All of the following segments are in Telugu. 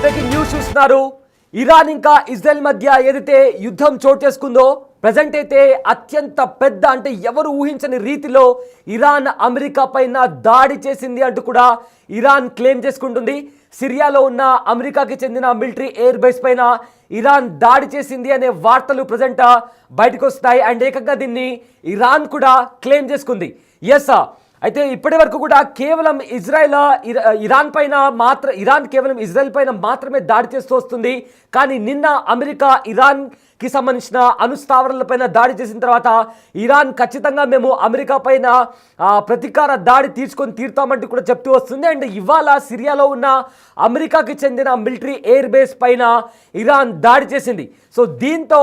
బ్రేకింగ్ న్యూస్ చూస్తున్నారు. ఇరాన్ ఇంకా ఇజ్రాయెల్ మధ్య ఏదైతే యుద్ధం చోటు చేసుకుందో ప్రజెంట్ అయితే అత్యంత పెద్ద అంటే ఎవరు ఊహించని రీతిలో ఇరాన్ అమెరికా పైన దాడి చేసింది అంటూ కూడా ఇరాన్ క్లెయిమ్ చేసుకుంటుంది. సిరియాలో ఉన్న అమెరికాకి చెందిన మిలిటరీ ఎయిర్ బేస్ పైన ఇరాన్ దాడి చేసింది అనే వార్తలు ప్రజెంట్ బయటకు వస్తాయి. అండ్ ఏకంగా దీన్ని ఇరాన్ కూడా క్లెయిమ్ చేసుకుంది. ఎస్, అయితే ఇప్పటి వరకు కూడా కేవలం ఇరాన్ కేవలం ఇజ్రాయెల్ పైన మాత్రమే దాడి చేస్తూ వస్తుంది. కానీ నిన్న అమెరికా ఇరాన్కి సంబంధించిన అణుస్థావరాలపైన దాడి చేసిన తర్వాత ఇరాన్ ఖచ్చితంగా మేము అమెరికా పైన ప్రతీకార దాడి తీరుతామంటూ కూడా చెప్తూ వస్తుంది. అండ్ ఇవాళ సిరియాలో ఉన్న అమెరికాకి చెందిన మిలిటరీ ఎయిర్ బేస్ పైన ఇరాన్ దాడి చేసింది. సో దీంతో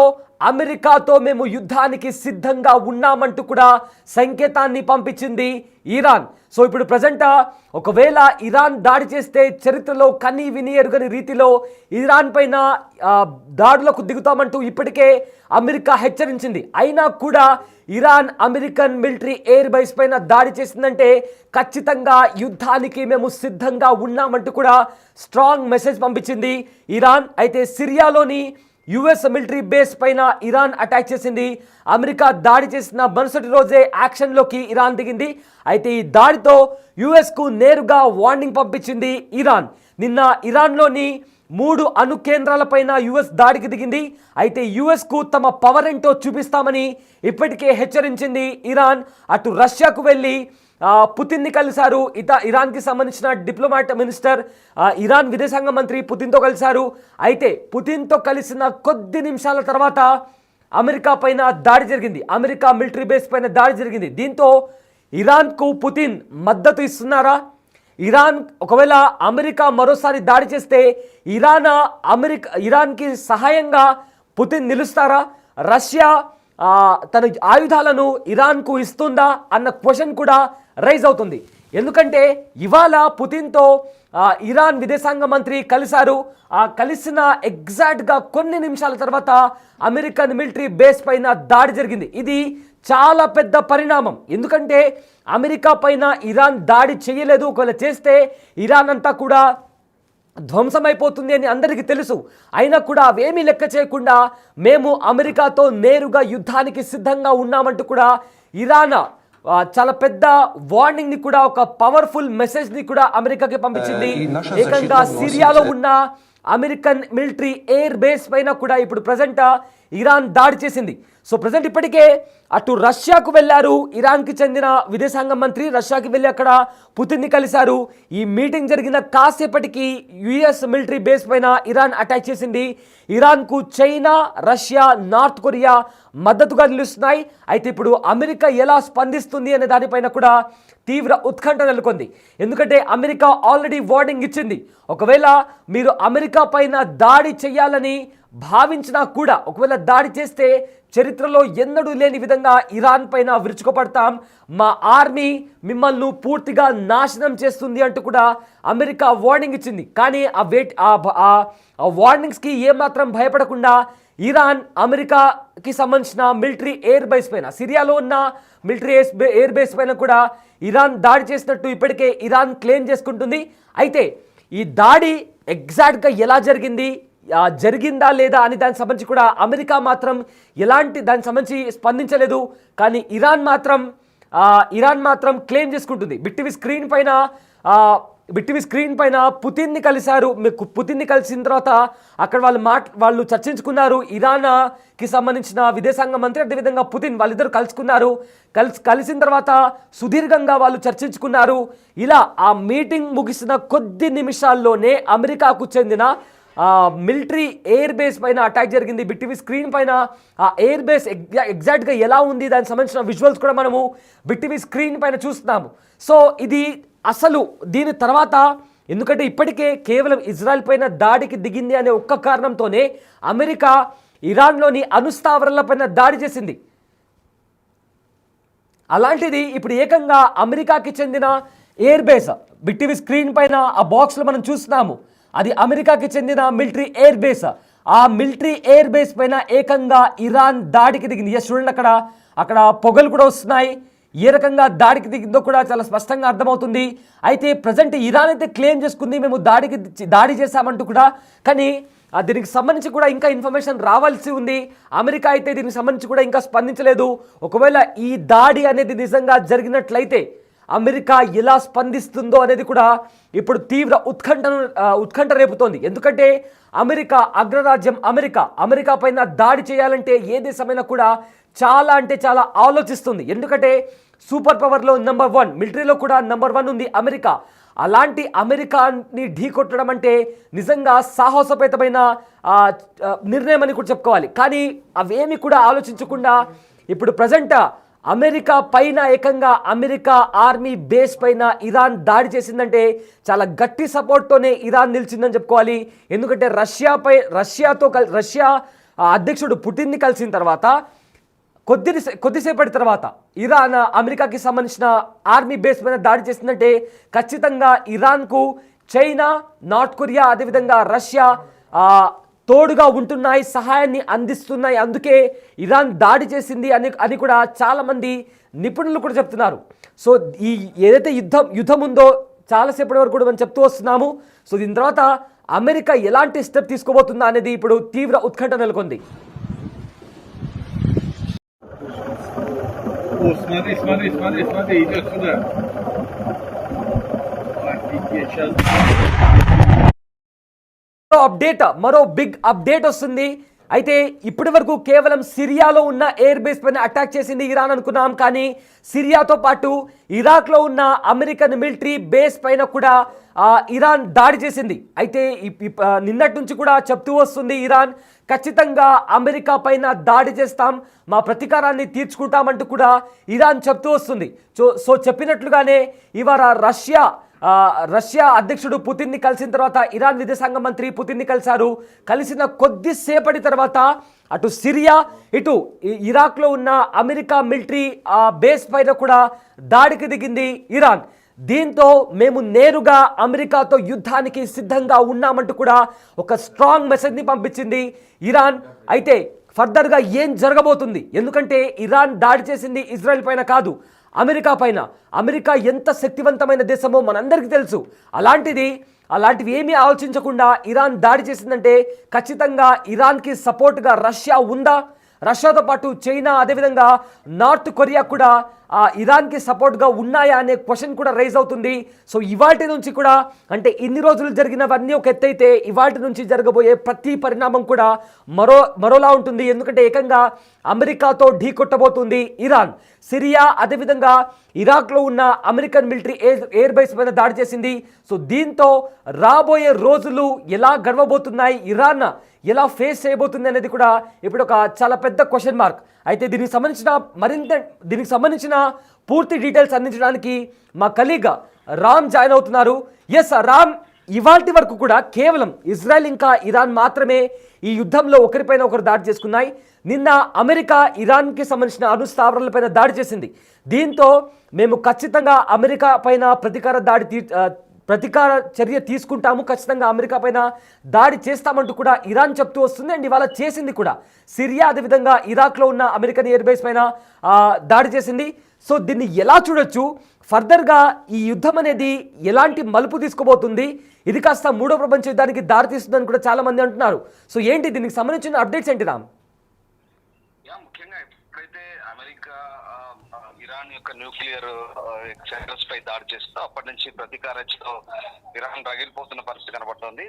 అమెరికాతో మేము యుద్ధానికి సిద్ధంగా ఉన్నామంటూ కూడా సంకేతాన్ని పంపించింది ఇరాన్. సో ఇప్పుడు ప్రజెంట్ ఒకవేళ ఇరాన్ దాడి చేస్తే చరిత్రలో కని విని ఎరుగని రీతిలో ఇరాన్ పైన దాడులకు దిగుతామంటూ ఇప్పటికే అమెరికా హెచ్చరించింది. అయినా కూడా Iran American military air base పైన దాడి చేసిందంటే ఖచ్చితంగా యుద్ధానికి మేము సిద్ధంగా ఉన్నామంటూ కూడా స్ట్రాంగ్ మెసేజ్ పంపించింది ఇరాన్. అయితే సిరియాలోని యుఎస్ మిలిటరీ బేస్ పైన ఇరాన్ అటాక్ చేసింది. అమెరికా దాడి చేసిన మరుసటి రోజే యాక్షన్లోకి ఇరాన్ దిగింది. అయితే ఈ దాడితో యుఎస్కు నేరుగా వార్నింగ్ పంపించింది ఇరాన్. నిన్న ఇరాన్లోని 3 అణు కేంద్రాలపైన యుఎస్ దాడికి దిగింది. అయితే యుఎస్కు తమ పవర్ ఏంటో చూపిస్తామని ఇప్పటికే హెచ్చరించింది ఇరాన్. అటు రష్యాకు వెళ్ళి పుతిన్ని కలిశారు. ఇరాన్కి సంబంధించిన డిప్లొమాట్ మినిస్టర్ ఇరాన్ విదేశాంగ మంత్రి పుతిన్తో కలిశారు. అయితే పుతిన్తో కలిసిన కొద్ది నిమిషాల తర్వాత అమెరికా పైన దాడి జరిగింది. అమెరికా మిలిటరీ బేస్ పైన దాడి జరిగింది. దీంతో ఇరాన్కు పుతిన్ మద్దతు ఇస్తున్నారా? ఒకవేళ అమెరికా మరోసారి దాడి చేస్తే ఇరాన్కి సహాయంగా పుతిన్ నిలుస్తారా? రష్యా తన ఆయుధాలను ఇరాన్కు ఇస్తుందా అన్న క్వశ్చన్ కూడా రైజ్ అవుతుంది. ఎందుకంటే ఇవాళ పుతిన్తో ఇరాన్ విదేశాంగ మంత్రి కలిశారు. కలిసిన ఎగ్జాక్ట్గా కొన్ని నిమిషాల తర్వాత అమెరికన్ మిలిటరీ బేస్ పైన దాడి జరిగింది. ఇది చాలా పెద్ద పరిణామం. ఎందుకంటే అమెరికా పైన ఇరాన్ దాడి చేయలేదు. ఒకవేళ చేస్తే ఇరాన్ అంతా కూడా ధ్వంసమైపోతుంది అని అందరికీ తెలుసు. అయినా కూడా అవేమీ లెక్క చేయకుండా మేము అమెరికాతో నేరుగా యుద్ధానికి సిద్ధంగా ఉన్నామంటూ కూడా ఇరాన్ చాలా పెద్ద వార్నింగ్ ని కూడా, ఒక పవర్ఫుల్ మెసేజ్ ని కూడా అమెరికాకి పంపించింది. ఏకంగా సిరియాలో ఉన్న అమెరికన్ మిలిటరీ ఎయిర్ బేస్ పైన కూడా ఇప్పుడు ప్రజెంట్ ఇరాన్ దాడి చేసింది. సో ప్రజెంట్ ఇప్పటికే అటు రష్యాకు వెళ్ళారు ఇరాన్కి చెందిన విదేశాంగ మంత్రి. రష్యాకి వెళ్ళి అక్కడ పుతిన్ని కలిశారు. ఈ మీటింగ్ జరిగిన కాసేపటికి యుఎస్ మిలిటరీ బేస్ పైన ఇరాన్ అటాక్ చేసింది. ఇరాన్కు చైనా, రష్యా, నార్త్ కొరియా మద్దతుగా నిలుస్తున్నాయి. అయితే ఇప్పుడు అమెరికా ఎలా స్పందిస్తుంది అనే దానిపైన కూడా తీవ్ర ఉత్కంఠ నెలకొంది. ఎందుకంటే అమెరికా ఆల్రెడీ వార్నింగ్ ఇచ్చింది. ఒకవేళ మీరు అమెరికా పైన దాడి చేయాలని భావించినా కూడా, ఒకవేళ దాడి చేస్తే చరిత్రలో ఎన్నడూ లేని విధంగా ఇరాన్ పైన విరుచుకుపడతాం, మా ఆర్మీ మిమ్మల్ని పూర్తిగా నాశనం చేస్తుంది అంటూ కూడా అమెరికా వార్నింగ్ ఇచ్చింది. కానీ ఆ వార్నింగ్స్కి ఏమాత్రం భయపడకుండా ఇరాన్ అమెరికాకి సంబంధించిన మిలిటరీ ఎయిర్ బేస్ పైన, సిరియాలో ఉన్న మిలిటరీ ఎయిర్ బేస్ పైన కూడా ఇరాన్ దాడి చేసినట్టు ఇప్పటికే ఇరాన్ క్లెయిమ్ చేసుకుంటుంది. అయితే ఈ దాడి ఎగ్జాక్ట్గా ఎలా జరిగిందా లేదా అని దానికి సంబంధించి కూడా అమెరికా మాత్రం దానికి సంబంధించి స్పందించలేదు. కానీ ఇరాన్ మాత్రం క్లెయిమ్ చేసుకుంటుంది. బిగ్ టీవీ స్క్రీన్ పైన పుతిన్ని కలిశారు. పుతిన్ని కలిసిన తర్వాత అక్కడ వాళ్ళు చర్చించుకున్నారు. ఇరాన్కి సంబంధించిన విదేశాంగ మంత్రి, అదేవిధంగా పుతిన్ వాళ్ళిద్దరు కలుసుకున్నారు. కలిసిన తర్వాత సుదీర్ఘంగా వాళ్ళు చర్చించుకున్నారు. ఇలా ఆ మీటింగ్ ముగిసిన కొద్ది నిమిషాల్లోనే అమెరికాకు చెందిన మిలిటరీ ఎయిర్ బేస్ పైన అటాక్ జరిగింది. బిగ్ టీవీ స్క్రీన్ పైన ఆ ఎయిర్ బేస్ ఎగ్జాక్ట్గా ఎలా ఉంది దానికి సంబంధించిన విజువల్స్ కూడా మనము బిగ్ టీవీ స్క్రీన్ పైన చూస్తున్నాము. సో ఇది అసలు దీని తర్వాత, ఎందుకంటే ఇప్పటికే కేవలం ఇజ్రాయెల్ పైన దాడికి దిగింది అనే ఒక్క కారణంతోనే అమెరికా ఇరాన్లోని అణుస్థావరాల పైన దాడి చేసింది. అలాంటిది ఇప్పుడు ఏకంగా అమెరికాకి చెందిన air base big TV screen పైన ఆ బాక్స్లో మనం చూస్తున్నాము. అది అమెరికాకి చెందిన మిలిటరీ ఎయిర్ బేస్. ఆ మిలిటరీ ఎయిర్ బేస్ పైన ఏకంగా ఇరాన్ దాడికి దిగింది. చూడండి, అక్కడ పొగలు కూడా వస్తున్నాయి. ఏ రకంగా దాడికి దిగిందో కూడా చాలా స్పష్టంగా అర్థమవుతుంది. అయితే ప్రజెంట్ ఇరాన్ అయితే క్లెయిమ్ చేసుకుంది మేము దాడి చేశామంటూ కూడా. కానీ దీనికి సంబంధించి కూడా ఇంకా ఇన్ఫర్మేషన్ రావాల్సి ఉంది. అమెరికా అయితే దీనికి సంబంధించి కూడా ఇంకా స్పందించలేదు. ఒకవేళ ఈ దాడి అనేది నిజంగా జరిగినట్లయితే అమెరికా ఎలా స్పందిస్తుందో అనేది కూడా ఇప్పుడు తీవ్ర ఉత్కంఠ రేపుతోంది. ఎందుకంటే అమెరికా అగ్రరాజ్యం, అమెరికా పైన దాడి చేయాలంటే ఏ దేశమైనా కూడా చాలా అంటే చాలా ఆలోచిస్తుంది. ఎందుకంటే సూపర్ పవర్లో నెంబర్ 1, మిలిటరీలో కూడా నెంబర్ 1 ఉంది అమెరికా. అలాంటి అమెరికాని ఢీకొట్టడం అంటే నిజంగా సాహసోపేతమైన నిర్ణయం అని కూడా చెప్పుకోవాలి. కానీ అవేమి కూడా ఆలోచించకుండా ఇప్పుడు ప్రజెంట్ అమెరికా పైన ఏకంగా అమెరికా ఆర్మీ బేస్ పైన ఇరాన్ దాడి చేసిందంటే చాలా గట్టి సపోర్ట్తోనే ఇరాన్ నిలిచిందని చెప్పుకోవాలి. ఎందుకంటే రష్యా అధ్యక్షుడు పుటిన్ని కలిసిన తర్వాత కొద్దిసేపటి తర్వాత ఇరాన్ అమెరికాకి సంబంధించిన ఆర్మీ బేస్ పైన దాడి చేసిందంటే ఖచ్చితంగా ఇరాన్కు చైనా, నార్త్ కొరియా, అదేవిధంగా రష్యా తోడుగా ఉంటున్నాయి, సహాయాన్ని అందిస్తున్నాయి. అందుకే ఇరాన్ దాడి చేసింది అని కూడా చాలామంది నిపుణులు కూడా చెప్తున్నారు. సో ఈ ఏదైతే యుద్ధం ఉందో చాలాసేపటి వరకు కూడా మనం చెప్తూ వస్తున్నాము. సో దీని తర్వాత అమెరికా ఎలాంటి స్టెప్ తీసుకోబోతుందా అనేది ఇప్పుడు తీవ్ర ఉత్కంఠ నెలకొంది. మరో బిగ్ అప్డేట్ వస్తుంది. అయితే ఇప్పటి వరకు కేవలం సిరియాలో ఉన్న ఎయిర్ బేస్ పైన అటాక్ చేసింది ఇరాన్ అనుకున్నాం. కానీ సిరియాతో పాటు ఇరాక్లో ఉన్న అమెరికన్ మిలిటరీ బేస్ పైన కూడా ఇరాన్ దాడి చేసింది. అయితే నిన్నటి నుంచి కూడా చెప్తూ వస్తుంది ఇరాన్ ఖచ్చితంగా అమెరికా పైన దాడి చేస్తాం, మా ప్రతీకారాన్ని తీర్చుకుంటామంటూ కూడా ఇరాన్ చెప్తూ వస్తుంది. సో చెప్పినట్లుగానే ఇవాళ రష్యా అధ్యక్షుడు పుతిన్ని కలిసిన తర్వాత ఇరాన్ విదేశాంగ మంత్రి పుతిన్ని కలిసిన కొద్దిసేపటి తర్వాత అటు సిరియా ఇటు ఇరాక్లో ఉన్న అమెరికా మిలిటరీ బేస్ పైన కూడా దాడికి దిగింది ఇరాన్. దీంతో మేము నేరుగా అమెరికాతో యుద్ధానికి సిద్ధంగా ఉన్నామంటూ కూడా ఒక స్ట్రాంగ్ మెసేజ్ని పంపించింది ఇరాన్. అయితే ఫర్దర్గా ఏం జరగబోతుంది? ఎందుకంటే ఇరాన్ దాడి చేసింది ఇజ్రాయెల్ పైన కాదు, అమెరికా పైన. అమెరికా ఎంత శక్తివంతమైన దేశమో మనందరికీ తెలుసు. అలాంటివి ఏమీ ఆలోచించకుండా ఇరాన్ దాడి చేసిందంటే ఖచ్చితంగా ఇరాన్కి సపోర్ట్గా రష్యా ఉందా? రష్యాతో పాటు చైనా, అదేవిధంగా నార్త్ కొరియా కూడా ఇరాన్కి సపోర్ట్గా ఉన్నాయా అనే క్వశ్చన్ కూడా రైజ్ అవుతుంది. సో ఇవాటి నుంచి కూడా అంటే ఇన్ని రోజులు జరిగినవన్నీ ఒక ఎత్తైతే ఇవాటి నుంచి జరగబోయే ప్రతి పరిణామం కూడా మరోలా ఉంటుంది. ఎందుకంటే ఏకంగా అమెరికాతో ఢీకొట్టబోతుంది ఇరాన్. సిరియా, అదేవిధంగా ఇరాక్లో ఉన్న అమెరికన్ మిలిటరీ ఎయిర్ బేస్ పైన దాడి చేసింది. సో దీంతో రాబోయే రోజులు ఎలా గడవబోతున్నాయి, ఇరాన్ ఎలా ఫేస్ చేయబోతుంది అనేది కూడా ఇప్పుడు ఒక చాలా పెద్ద క్వశ్చన్ మార్క్. అయితే దీనికి సంబంధించిన పూర్తి డీటెయిల్స్ అందించడానికి మా కలీగ్ రామ్ జాయిన్ అవుతున్నారు. ఎస్ రామ్, ఇవాల్టి వరకు కూడా కేవలం ఇజ్రాయెల్ ఇంకా ఇరాన్ మాత్రమే ఈ యుద్ధంలో ఒకరిపైన ఒకరు దాడి చేసుకున్నాయి. నిన్న అమెరికా ఇరాన్కి సంబంధించిన అణుస్థావరాలపైన దాడి చేసింది. దీంతో మేము ఖచ్చితంగా అమెరికా పైన ప్రతీకార చర్య తీసుకుంటాము, ఖచ్చితంగా అమెరికా పైన దాడి చేస్తామంటూ కూడా ఇరాన్ చెప్తూ వస్తుంది. అండ్ ఇవాళ చేసింది కూడా. సిరియా, అదేవిధంగా ఇరాక్లో ఉన్న అమెరికన్ ఎయిర్ బేస్ పైన దాడి చేసింది. సో దీన్ని ఎలా చూడొచ్చు? ఫర్దర్గా ఈ యుద్ధం అనేది ఎలాంటి మలుపు తీసుకోబోతుంది? ఇది కాస్త మూడో ప్రపంచ యుద్ధానికి దారితీస్తుందని కూడా చాలా మంది అంటున్నారు. సో ఏంటి దీనికి సంబంధించిన అప్డేట్స్ ఏంటి రామ్? ముఖ్యంగా ఎప్పుడైతే అమెరికా ఇరాన్ యొక్క న్యూక్లియర్ సెంటర్స్ పై దాడి చేస్తుందో అప్పటి నుంచి ప్రతీకారతో ఇరాన్ రగిలిపోతున్న పరిస్థితి కనబడుతోంది.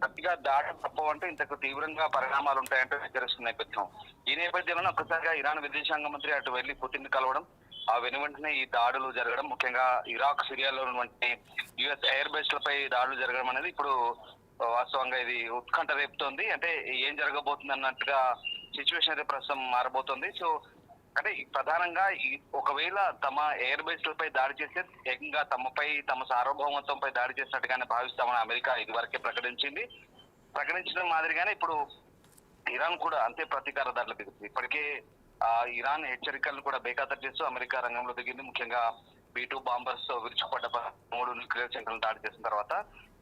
గట్టిగా దాడి తప్పవంటూ ఇంతకు తీవ్రంగా పరిణామాలు ఉంటాయంటూ హెచ్చరిస్తున్న నేపథ్యం. ఈ నేపథ్యంలో ఒక్కసారిగా ఇరాన్ విదేశాంగ మంత్రి అటు వెళ్లి పుతిన్ కలవడం, ఆ వెనువెంటనే ఈ దాడులు జరగడం, ముఖ్యంగా ఇరాక్, సిరియాలో ఉన్నటువంటి యుఎస్ ఎయిర్ బేస్ లపై దాడులు జరగడం అనేది ఇప్పుడు వాస్తవంగా ఇది ఉత్కంఠ రేపుతోంది. అంటే ఏం జరగబోతుంది అన్నట్టుగా సిచ్యువేషన్ అయితే ప్రస్తుతం మారబోతోంది. సో అంటే ప్రధానంగా ఒకవేళ తమ ఎయిర్ బేస్ లపై దాడి చేస్తే ఏకంగా తమ సార్వభౌమత్వంపై దాడి చేసినట్టుగానే భావిస్తామని అమెరికా ఇదివరకే ప్రకటించిన మాదిరిగానే ఇప్పుడు ఇరాన్ కూడా అంతే ప్రతీకార దాడులు దిగుతుంది. ఇప్పటికే ఇరాన్ హెచ్చరికలను కూడా బేఖాతరు చేస్తూ అమెరికా రంగంలో దిగింది. ముఖ్యంగా B-2 బాంబర్స్ తో విరుచుకుపడ్డ 3 న్యూక్లియర్ సెంటర్లను దాడి చేసిన తర్వాత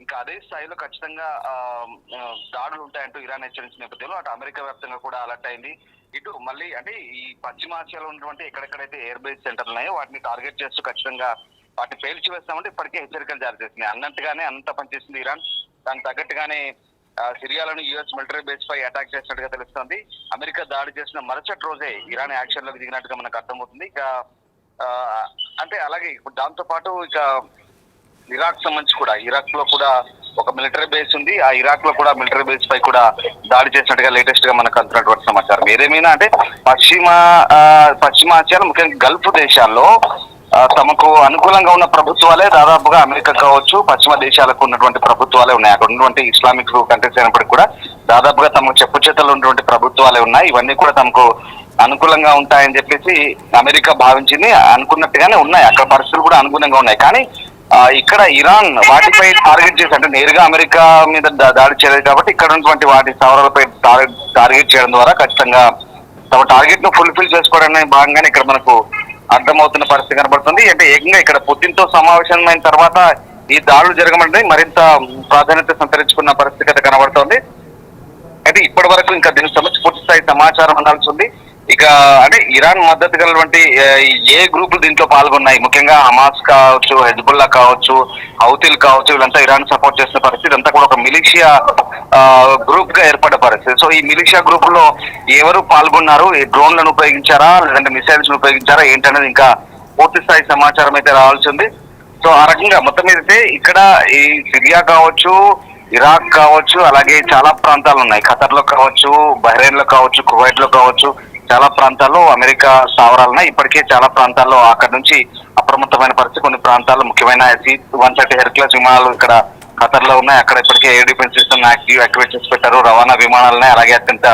ఇంకా అదే స్థాయిలో ఖచ్చితంగా దాడులు ఉంటాయంటూ ఇరాన్ హెచ్చరించిన నేపథ్యంలో అటు అమెరికా వ్యాప్తంగా కూడా అలర్ట్ అయింది. ఇటు మళ్ళీ అంటే ఈ పశ్చిమాసియాలో ఉన్నటువంటి ఎక్కడెక్కడైతే ఎయిర్ బేస్ సెంటర్లు ఉన్నాయో వాటిని టార్గెట్ చేస్తూ ఖచ్చితంగా వాటిని పేల్చి వేస్తామంటే ఇప్పటికే హెచ్చరికలు జారీ చేసింది. అన్నట్టుగానే అంత పనిచేసింది ఇరాన్. దానికి తగ్గట్టుగానే సిరియాలోని యుఎస్ మిలిటరీ బేస్ పై అటాక్ చేసినట్టుగా తెలుస్తోంది. అమెరికా దాడి చేసిన మరుసటి రోజే ఇరాన్ యాక్షన్ లోకి దిగినట్టుగా మనకు అర్థమవుతుంది. ఇక అంటే అలాగే ఇప్పుడు దాంతో పాటు ఇక ఇరాక్ సంబంధించి కూడా ఇరాక్ లో కూడా ఒక మిలిటరీ బేస్ ఉంది. ఆ ఇరాక్ లో కూడా మిలిటరీ బేస్ పై కూడా దాడి చేసినట్టుగా లేటెస్ట్ గా మనకు అందుతున్నటువంటి సమాచారం. ఏదేమైనా అంటే పశ్చిమాసియాలో ముఖ్యంగా గల్ఫ్ దేశాల్లో తమకు అనుకూలంగా ఉన్న ప్రభుత్వాలే దాదాపుగా అమెరికా కావచ్చు పశ్చిమ దేశాలకు ఉన్నటువంటి ప్రభుత్వాలే ఉన్నాయి. అక్కడ ఉన్నటువంటి ఇస్లామిక్ కంట్రీస్ అయినప్పటికీ కూడా దాదాపుగా తమకు చెప్పు చేతలు ఉన్నటువంటి ప్రభుత్వాలే ఉన్నాయి. ఇవన్నీ కూడా తమకు అనుకూలంగా ఉంటాయని చెప్పేసి అమెరికా భావించింది. అనుకున్నట్టుగానే ఉన్నాయి, అక్కడ పరిస్థితులు కూడా అనుకూలంగా ఉన్నాయి. కానీ ఇక్కడ ఇరాన్ వాటిపై టార్గెట్ చేసి అంటే నేరుగా అమెరికా మీద దాడి చేయలేదు కాబట్టి ఇక్కడ ఉన్నటువంటి వాటి స్థావరాలపై టార్గెట్ చేయడం ద్వారా ఖచ్చితంగా తమ టార్గెట్ ను ఫుల్ఫిల్ చేసుకోవడానికి భాగంగానే ఇక్కడ మనకు అర్థమవుతున్న పరిస్థితి కనబడుతుంది. అంటే ఏకంగా ఇక్కడ పుతిన్ తో సమావేశమైన తర్వాత ఈ దాడులు జరగమంటే మరింత ప్రాధాన్యత సంతరించుకున్న పరిస్థితి కనబడుతోంది. అయితే ఇప్పటి వరకు ఇంకా దీనికి సంబంధించి పూర్తి స్థాయి సమాచారం అందాల్సి ఉంది. ఇక అంటే ఇరాన్ మద్దతు గలటువంటి ఏ గ్రూపులు దీంట్లో పాల్గొన్నాయి, ముఖ్యంగా హమాస్ కావచ్చు, హెజ్బుల్లా కావచ్చు, హౌతీలు కావచ్చు, వీళ్ళంతా ఇరాన్ సపోర్ట్ చేసిన పరిస్థితి అంతా కూడా ఒక మిలిషియా గ్రూప్ గా ఏర్పడ్డ పరిస్థితి. సో ఈ మిలిషియా గ్రూప్ లో ఎవరు పాల్గొన్నారు, డ్రోన్లను ఉపయోగించారా లేదంటే మిసైల్స్ ఉపయోగించారా ఏంటనేది ఇంకా పూర్తి స్థాయి సమాచారం అయితే రావాల్సి ఉంది. సో ఆ రకంగా మొత్తం మీద ఇక్కడ ఈ సిరియా కావచ్చు, ఇరాక్ కావచ్చు, అలాగే చాలా ప్రాంతాలు ఉన్నాయి. ఖతర్ లో కావచ్చు, బహ్రెయిన్ లో కావచ్చు, కువైట్ లో కావచ్చు, చాలా ప్రాంతాల్లో అమెరికా స్థావరాలు ఉన్నాయి. ఇప్పటికే చాలా ప్రాంతాల్లో అక్కడ నుంచి అప్రమత్తమైన పరిస్థితి. కొన్ని ప్రాంతాల్లో ముఖ్యమైన C-130 హెర్క్యులస్ విమానాలు ఇక్కడ ఖతర్ లో ఉన్నాయి. అక్కడ ఇప్పటికే ఎయిర్ డిఫెన్స్ సిస్టమ్ యాక్టివేట్ చేసి పెట్టారు. రవాణా విమానాలు ఉన్నాయి. అలాగే అత్యంత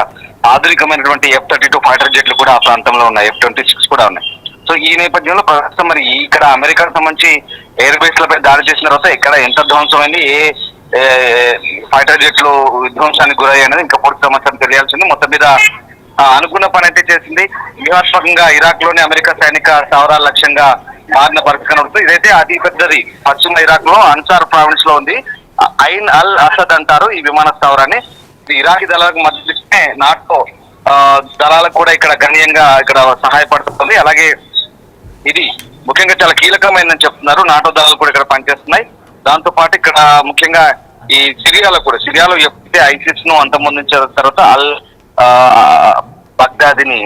ఆధునికమైనటువంటి F-32 ఫైటర్ జెట్లు కూడా ఆ ప్రాంతంలో ఉన్నాయి. F-26 కూడా ఉన్నాయి. సో ఈ నేపథ్యంలో ప్రస్తుతం మరి ఇక్కడ అమెరికాకు సంబంధించి ఎయిర్ బేస్ లపై దాడి చేసిన తర్వాత ఇక్కడ ఎంత ధ్వంసమైంది, ఏ ఫైటర్ జెట్లు విధ్వంసానికి గురయ్యాయి అనేది ఇంకా పూర్తి సమాచారం తెలియాల్సింది. మొత్తం మీద అనుకున్న పని అయితే చేసింది. వ్యూహాత్మకంగా ఇరాక్ లోని అమెరికా సైనిక స్థావరాల లక్ష్యంగా మారిన పరిస్థితి కనబడుతుంది. ఇదైతే అతి పెద్దది పశ్చిమ ఇరాక్ లో అన్సార్ ప్రావిన్స్ లో ఉంది. ఐన్ అల్ అసద్ అంటారు ఈ విమాన స్థావరాన్ని. ఇరాకీ దళాలకు మద్దతు నాటో దళాలకు కూడా ఇక్కడ గణనీయంగా ఇక్కడ సహాయపడుతుంది. అలాగే ఇది ముఖ్యంగా చాలా కీలకమైందని చెప్తున్నారు. నాటో దళాలు కూడా ఇక్కడ పనిచేస్తున్నాయి. దాంతో పాటు ఇక్కడ ముఖ్యంగా ఈ సిరియాలో ఎప్పుడైతే ఐసిస్ ను అంతమొందించిన తర్వాత అల్ బగ్దాదిని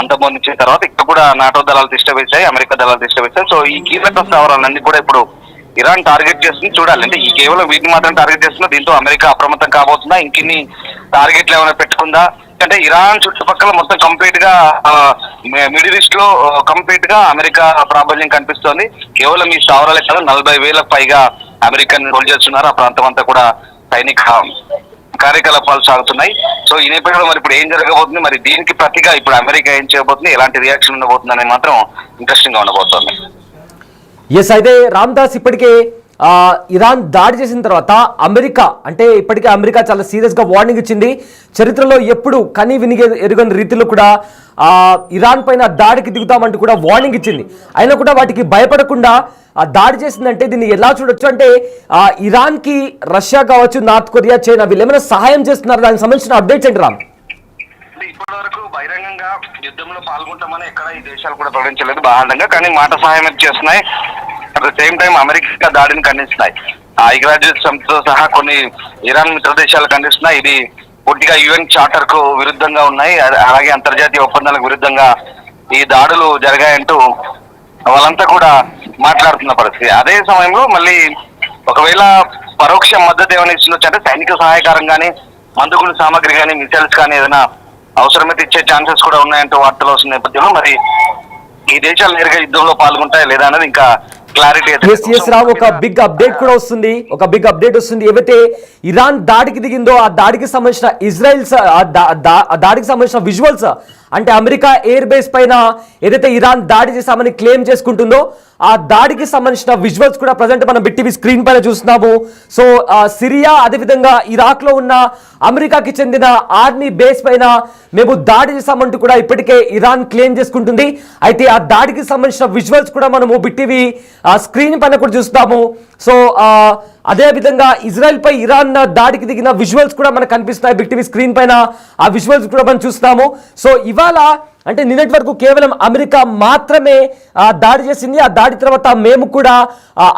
అంతమొందించిన తర్వాత ఇక్కడ కూడా నాటో దళాలు తిష్ట వేశాయి, అమెరికా దళాలు తిష్ట వేశాయి. సో ఈ కీలక స్థావరాలన్నీ కూడా ఇప్పుడు ఇరాన్ టార్గెట్ చేస్తుంది. చూడాలి అంటే ఈ కేవలం వీటిని మాత్రం టార్గెట్ చేస్తున్నా, దీంతో అమెరికా అప్రమత్తం కాబోతుందా, ఇంకిన్ని టార్గెట్లు ఏమైనా పెట్టుకుందా? అంటే ఇరాన్ చుట్టుపక్కల మొత్తం కంప్లీట్ గా మిడిల్ ఈస్ట్ లో కంప్లీట్ గా అమెరికా ప్రాబల్యం కనిపిస్తోంది. కేవలం ఈ స్థావరాలే కాదు 40,000 పైగా అమెరికన్ సోల్జర్స్ ఉన్నారు. ఆ ప్రాంతం అంతా కూడా సైనిక కార్యకలాపాలు సాగుతున్నాయి. సో ఈ నేపథ్యంలో మరి ఇప్పుడు ఏం జరగబోతుంది, మరి దీనికి ప్రతిగా ఇప్పుడు అమెరికా ఏం చేయబోతుంది, ఎలాంటి రియాక్షన్ ఉండబోతుంది అనేది మాత్రం ఇంట్రెస్టింగ్ గా ఉండబోతోంది. ఎస్, అయితే రామ్దాస్ ఇప్పటికే ఇరాన్ దాడి చేసిన తర్వాత అమెరికా అంటే ఇప్పటికే అమెరికా చాలా సీరియస్గా వార్నింగ్ ఇచ్చింది. చరిత్రలో ఎప్పుడు కని వినిగే ఎరుగని రీతిలో కూడా ఇరాన్ పైన దాడికి దిగుతామంటూ కూడా వార్నింగ్ ఇచ్చింది. అయినా కూడా వాటికి భయపడకుండా దాడి చేసిందంటే దీన్ని ఎలా చూడొచ్చు అంటే ఇరాన్కి రష్యా కావచ్చు, నార్త్ కొరియా, చైనా వీళ్ళు ఏమైనా సహాయం చేస్తున్నారు, దానికి సంబంధించిన అప్డేట్స్ ఏంటి రామ్? ఇప్పటి వరకు బహిరంగంగా యుద్ధంలో పాల్గొంటామని ఎక్కడ ఈ దేశాలు కూడా ప్రకటించలేదు బహిరంగంగా, కానీ మాట సహాయం చేస్తున్నాయి. At the same time America దాడిని ఖండిస్తున్నాయి. ఐక్యరాజ్య సమితితో సహా కొన్ని ఇరాన్ మిత్ర దేశాలు ఖండిస్తున్నాయి. ఇది పూర్తిగా UN చార్టర్ కు విరుద్ధంగా ఉన్నాయి, అలాగే అంతర్జాతీయ ఒప్పందాలకు విరుద్ధంగా ఈ దాడులు జరిగాయంటూ వాళ్ళంతా కూడా మాట్లాడుతున్న పరిస్థితి. అదే సమయంలో మళ్ళీ ఒకవేళ పరోక్ష మద్దతు ఏమైనా ఇస్తుండొచ్చు అంటే సైనిక సహాయకారం కానీ, మందుగుండు సామాగ్రి కానీ, మిసైల్స్ కానీ ఏదైనా అవసరమైతే ఇచ్చే ఛాన్సెస్ కూడా ఉన్నాయంటూ వార్తలు వస్తున్న నేపథ్యంలో మరి ఈ దేశాలు నేరుగా యుద్ధంలో పాల్గొంటాయా లేదా అనేది ఇంకా క్లారిటీ. ఒక బిగ్ అప్డేట్ కూడా వస్తుంది, ఏవైతే ఇరాన్ దాడికి దిగిందో ఆ దాడికి సంబంధించిన ఇజ్రాయెల్స్ దాడికి సంబంధించిన విజువల్స్ అంటే అమెరికా ఎయిర్ బేస్ పైన ఏదైతే ఇరాన్ దాడి చేశామని క్లెయిమ్ చేసుకుంటుందో ఆ దాడికి సంబంధించిన విజువల్స్ కూడా ప్రజెంట్ మనం బిగ్ టీవీ స్క్రీన్ పైన చూస్తున్నాము. సో సిరియా అదేవిధంగా ఇరాక్ లో ఉన్న అమెరికాకి చెందిన ఆర్మీ బేస్ పైన మేము దాడి చేశామంటూ కూడా ఇప్పటికే ఇరాన్ క్లెయిమ్ చేసుకుంటుంది. అయితే ఆ దాడికి సంబంధించిన విజువల్స్ కూడా మనము బిగ్ టీవీ స్క్రీన్ పైన కూడా చూస్తాము. సో అదే విధంగా ఇజ్రాయెల్ పై ఇరాన్ దాడికి దిగిన విజువల్స్ కూడా మనకు కనిపిస్తున్నాయి బిగ్ టీవీ స్క్రీన్ పైన. ఆ విజువల్స్ కూడా మనం చూస్తాము. సో ఇవాళ అంటే నిన్నటి వరకు కేవలం అమెరికా మాత్రమే దాడి చేసింది. ఆ దాడి తర్వాత మేము కూడా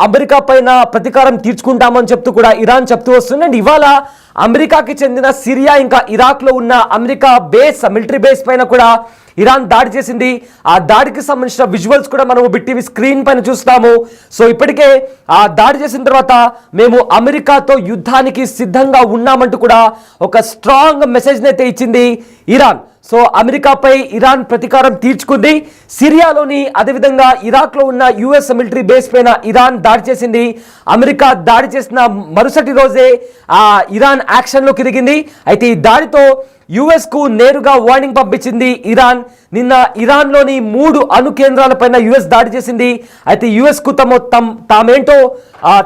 అమెరికా పైన ప్రతీకారం తీర్చుకుంటామని చెప్తూ కూడా ఇరాన్ చెప్తూ వస్తుంది. అండ్ ఇవాళ అమెరికాకి చెందిన సిరియా ఇంకా ఇరాక్ లో ఉన్న అమెరికా బేస్ మిలిటరీ బేస్ పైన కూడా ఇరాన్ దాడి చేసింది. ఆ దాడికి సంబంధించిన విజువల్స్ కూడా మనము బిగ్ టీవీ స్క్రీన్ పైన చూస్తాము. సో ఇప్పటికే ఆ దాడి చేసిన తర్వాత మేము అమెరికాతో యుద్ధానికి సిద్ధంగా ఉన్నామంటూ కూడా ఒక స్ట్రాంగ్ మెసేజ్ అయితే ఇచ్చింది ఇరాన్. సో అమెరికాపై ఇరాన్ ప్రతీకారం తీర్చుకుంది. సిరియాలోని అదేవిధంగా ఇరాక్ లో ఉన్న యుఎస్ మిలిటరీ బేస్ పైన ఇరాన్ దాడి చేసింది. అమెరికా దాడి చేసిన మరుసటి రోజే ఇరాన్ యాక్షన్ లోకి దిగింది. అయితే ఈ దాడితో యుఎస్ కు నేరుగా వార్నింగ్ పంపించింది ఇరాన్. నిన్న ఇరాన్ లోని 3 అణు కేంద్రాలపైన యుఎస్ దాడి చేసింది. అయితే యుఎస్ కు తామేంటో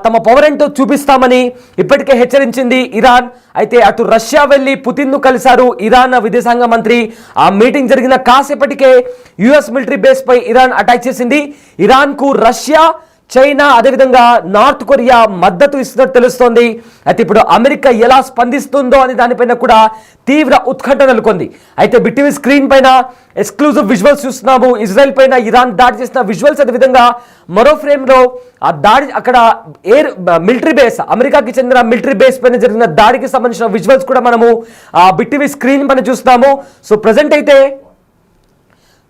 తమ పవర్ ఏంటో చూపిస్తామని ఇప్పటికే హెచ్చరించింది ఇరాన్. అయితే అటు రష్యా వెళ్లి పుతిన్ ను కలిశారు ఇరాన్ విదేశాంగ మంత్రి. ఆ మీటింగ్ జరిగిన కాసేపటికే యుఎస్ మిలిటరీ బేస్ పై ఇరాన్ అటాక్ చేసింది. ఇరాన్ కు రష్యా, చైనా అదేవిధంగా నార్త్ కొరియా మద్దతు ఇస్తున్నట్టు తెలుస్తోంది. అయితే ఇప్పుడు అమెరికా ఎలా స్పందిస్తుందో అని దానిపైన కూడా తీవ్ర ఉత్కంఠ నెలకొంది. అయితే బిగ్ టీవీ స్క్రీన్ పైన ఎక్స్క్లూజివ్ విజువల్స్ చూస్తున్నాము. ఇజ్రాయెల్ పైన ఇరాన్ దాడి చేసిన విజువల్స్, అదేవిధంగా మరో ఫ్రేమ్ లో ఆ దాడి అక్కడ మిలిటరీ బేస్ అమెరికాకి చెందిన మిలిటరీ బేస్ పైన జరిగిన దాడికి సంబంధించిన విజువల్స్ కూడా మనము బిగ్ టీవీ స్క్రీన్ పైన చూస్తున్నాము. సో ప్రజెంట్ అయితే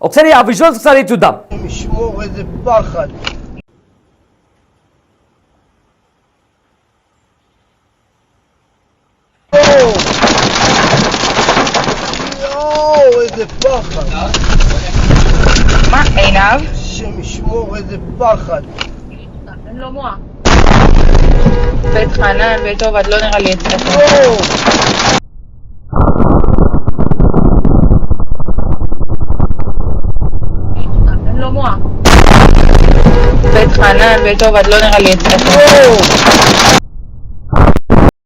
ఒకసారి ఆ విజువల్స్ ఒకసారి చూద్దాం. איזה פחד. מה, עינב? השם ישמור, איזה פחד. אין לו מוח. בית חנן, בית טוב, את לא נראה לי אצלך. אין לו מוח. בית חנן, בית טוב, את לא נראה לי אצלך.